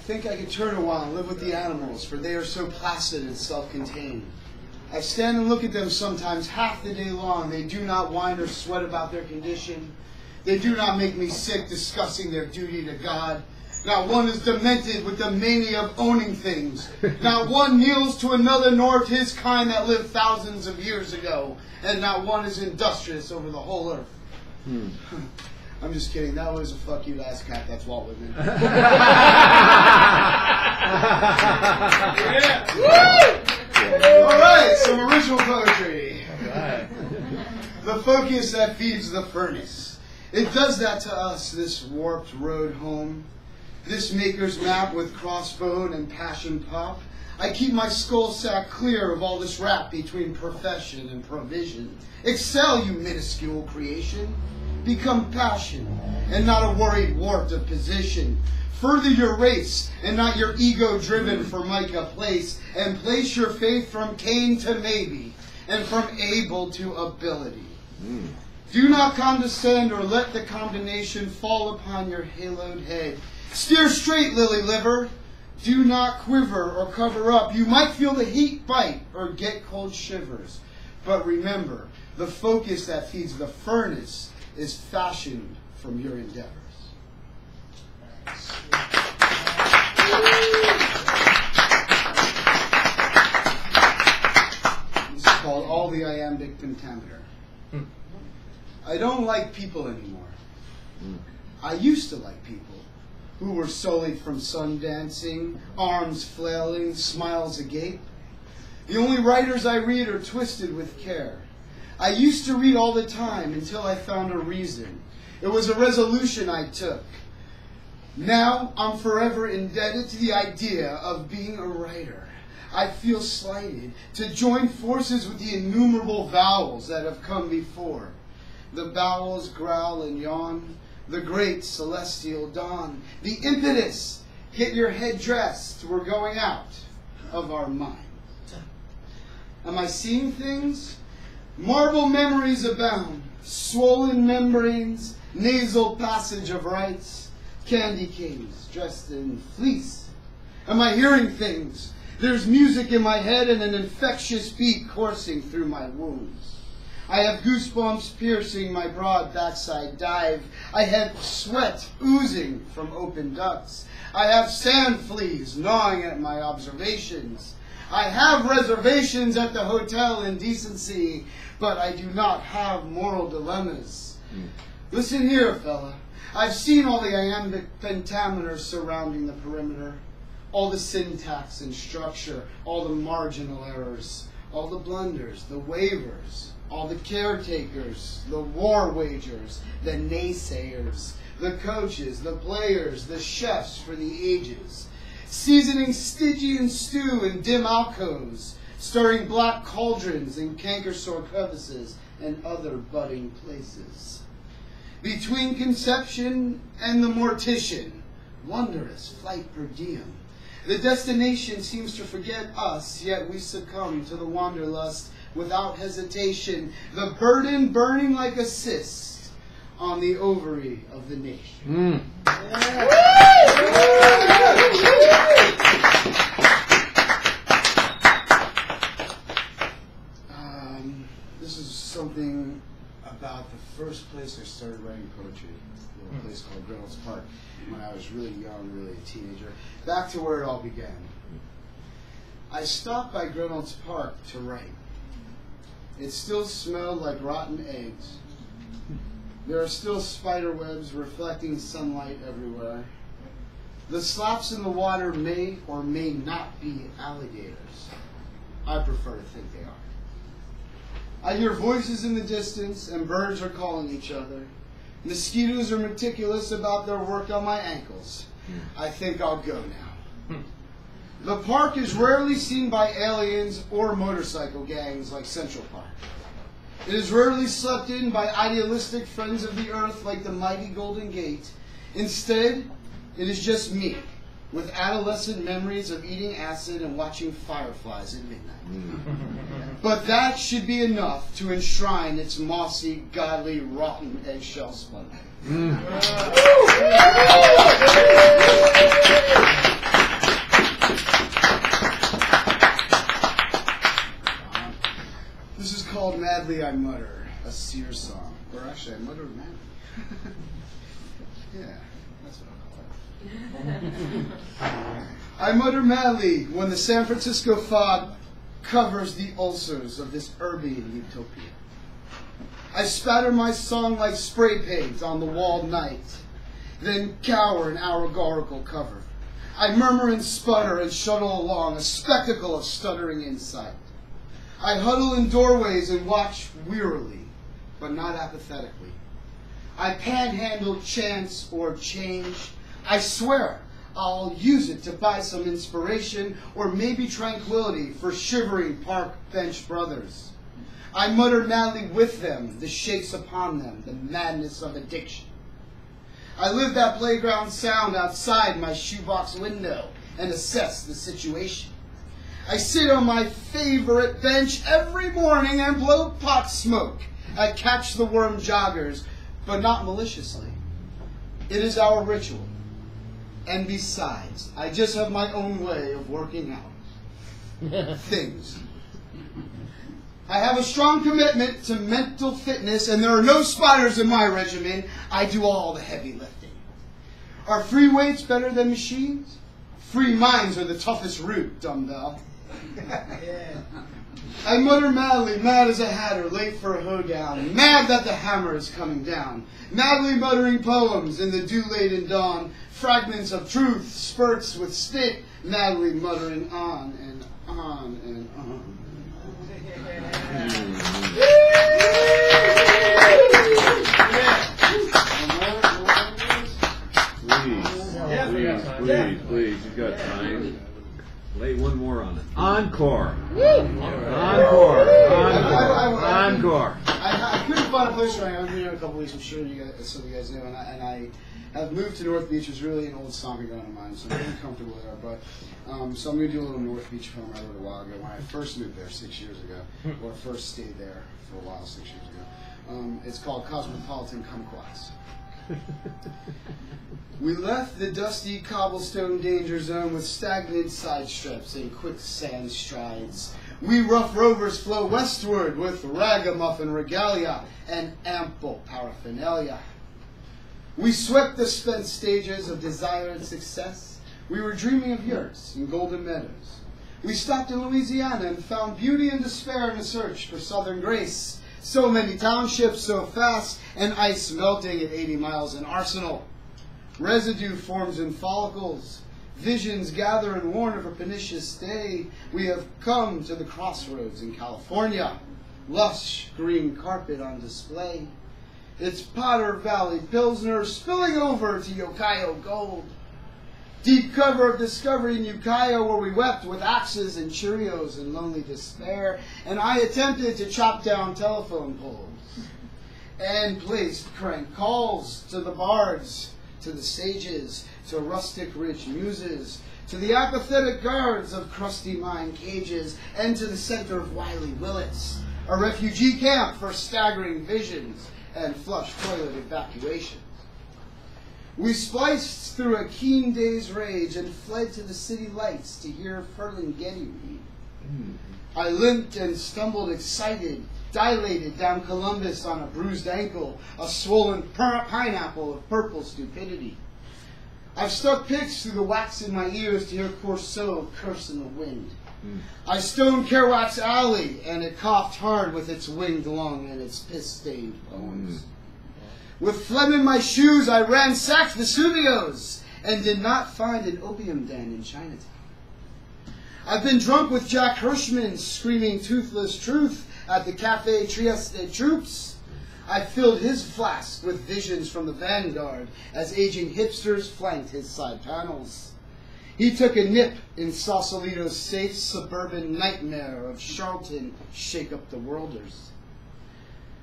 think I could turn a while and live with the animals, for they are so placid and self-contained. I stand and look at them sometimes half the day long. They do not whine or sweat about their condition. They do not make me sick discussing their duty to God. Not one is demented with the mania of owning things. Not one kneels to another nor of his kind that lived thousands of years ago. And not one is industrious over the whole earth. I'm just kidding. That was a fuck you to ass cat. That's Walt Whitman. All right, some original poetry. All right. The focus that feeds the furnace. It does that to us, this warped road home. This maker's map with crossbone and passion pop. I keep my skull sack clear of all this rap between profession and provision. Excel, you minuscule creation. Become passion and not a worried wart of position. Further your race and not your ego driven for Micah place. And place your faith from Cain to maybe and from able to ability. Do not condescend or let the combination fall upon your haloed head. Steer straight, lily liver. Do not quiver or cover up. You might feel the heat bite or get cold shivers. But remember, the focus that feeds the furnace is fashioned from your endeavors. This is called All the Imbic Pentameter. I don't like people anymore. I used to like people who were sullied from sun dancing, arms flailing, smiles agape. The only writers I read are twisted with care. I used to read all the time until I found a reason. It was a resolution I took. Now I'm forever indebted to the idea of being a writer. I feel slighted to join forces with the innumerable vowels that have come before. The bowels growl and yawn, the great celestial dawn. The impetus, get your head dressed, we're going out of our mind. Am I seeing things? Marble memories abound, swollen membranes, nasal passage of rites, candy canes dressed in fleece. Am I hearing things? There's music in my head and an infectious beat coursing through my wounds. I have goosebumps piercing my broad backside dive. I have sweat oozing from open ducts. I have sand fleas gnawing at my observations. I have reservations at the hotel in decency, but I do not have moral dilemmas. Listen here, fella. I've seen all the iambic pentameters surrounding the perimeter, all the syntax and structure, all the marginal errors, all the blunders, the waivers, all the caretakers, the war wagers, the naysayers, the coaches, the players, the chefs for the ages, seasoning Stygian stew in dim alcoves, stirring black cauldrons in canker-sore crevices and other budding places. Between conception and the mortician, wondrous flight per diem. The destination seems to forget us, yet we succumb to the wanderlust without hesitation, the burden burning like a cyst on the ovary of the nation. This is something about the first place I started writing poetry, a little place called Reynolds Park, when I was really young, really a teenager. Back to where it all began. I stopped by Reynolds Park to write. It still smelled like rotten eggs. There are still spider webs reflecting sunlight everywhere. The slops in the water may or may not be alligators. I prefer to think they are. I hear voices in the distance and birds are calling each other. Mosquitoes are meticulous about their work on my ankles. I think I'll go now. The park is rarely seen by aliens or motorcycle gangs like Central Park. It is rarely slept in by idealistic friends of the earth like the mighty Golden Gate. Instead, it is just me, with adolescent memories of eating acid and watching fireflies at midnight. But that should be enough to enshrine its mossy, godly, rotten eggshell splendor. madly I mutter a seer song. Or actually, I mutter madly. Yeah, that's what I'll call it. I mutter madly when the San Francisco fog covers the ulcers of this urban utopia. I spatter my song like spray paint on the walled night, then cower in allegorical cover. I murmur and sputter and shuttle along, a spectacle of stuttering insight. I huddle in doorways and watch wearily, but not apathetically. I panhandle chance or change. I swear I'll use it to buy some inspiration or maybe tranquility for shivering park bench brothers. I mutter madly with them, the shakes upon them, the madness of addiction. I live that playground sound outside my shoebox window and assess the situation. I sit on my favorite bench every morning and blow pot smoke at catch the worm joggers, but not maliciously. It is our ritual. And besides, I just have my own way of working out things. I have a strong commitment to mental fitness, and there are no spotters in my regimen. I do all the heavy lifting. Are free weights better than machines? Free minds are the toughest route, dumbbell. I mutter madly, mad as a hatter, late for a hoedown, mad that the hammer is coming down, madly muttering poems in the dew-laden dawn, fragments of truth, spurts with spit, madly muttering on and on and on. Please, you've got time. Lay one more on it. Encore. Encore. I couldn't find a place where I'm here in a couple weeks. I'm sure you guys, some of you guys know, and I have moved to North Beach. It's really an old stomping ground of mine, so I'm really comfortable there. But so I'm going to do a little North Beach poem I wrote a while ago when I first moved there 6 years ago, or first stayed there for a while 6 years ago. It's called Cosmopolitan Kumquats. We left the dusty cobblestone danger zone with stagnant side strips and quicksand strides. We rough rovers flow westward with ragamuffin regalia and ample paraphernalia. We swept the spent stages of desire and success. We were dreaming of yurts and golden meadows. We stopped in Louisiana and found beauty and despair in a search for southern grace. So many townships so fast, and ice melting at 80 miles an arsenal. Residue forms in follicles. Visions gather and warn of a pernicious day. We have come to the crossroads in California. Lush green carpet on display. It's Potter Valley Pilsner spilling over to Yokayo Gold. Deep cover of discovery in Ukiyo, where we wept with axes and Cheerios in lonely despair, and I attempted to chop down telephone poles and placed crank calls to the bards, to the sages, to rustic rich muses, to the apathetic guards of crusty mine cages, and to the center of Wiley Willets, a refugee camp for staggering visions and flush toilet evacuations. We spliced through a keen day's rage and fled to the city lights to hear Ferlinghetti read. I limped and stumbled excited, dilated down Columbus on a bruised ankle, a swollen pineapple of purple stupidity. I've stuck picks through the wax in my ears to hear Corso curse in the wind. I stoned Kerouac's alley, and it coughed hard with its winged lung and its piss-stained bones. With phlegm in my shoes, I ransacked Vesuvio's and did not find an opium den in Chinatown. I've been drunk with Jack Hirschman screaming toothless truth at the Cafe Trieste Troops. I filled his flask with visions from the vanguard as aging hipsters flanked his side panels. He took a nip in Sausalito's safe suburban nightmare of Charlton shake-up-the-worlders.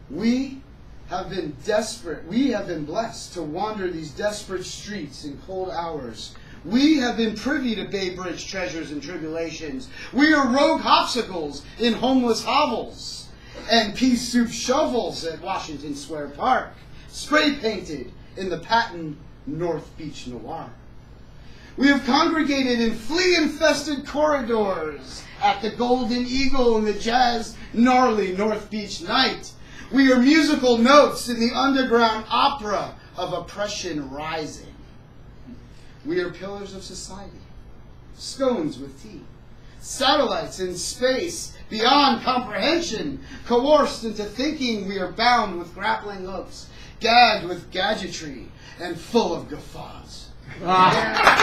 We have been desperate. We have been blessed to wander these desperate streets in cold hours. We have been privy to Bay Bridge treasures and tribulations. We are rogue hopsicles in homeless hovels and pea soup shovels at Washington Square Park, spray painted in the patent North Beach noir. We have congregated in flea-infested corridors at the Golden Eagle in the jazz gnarly North Beach night. We are musical notes in the underground opera of oppression rising. We are pillars of society, scones with tea, satellites in space beyond comprehension, coerced into thinking we are bound with grappling hooks, gagged with gadgetry, and full of guffaws. Ah.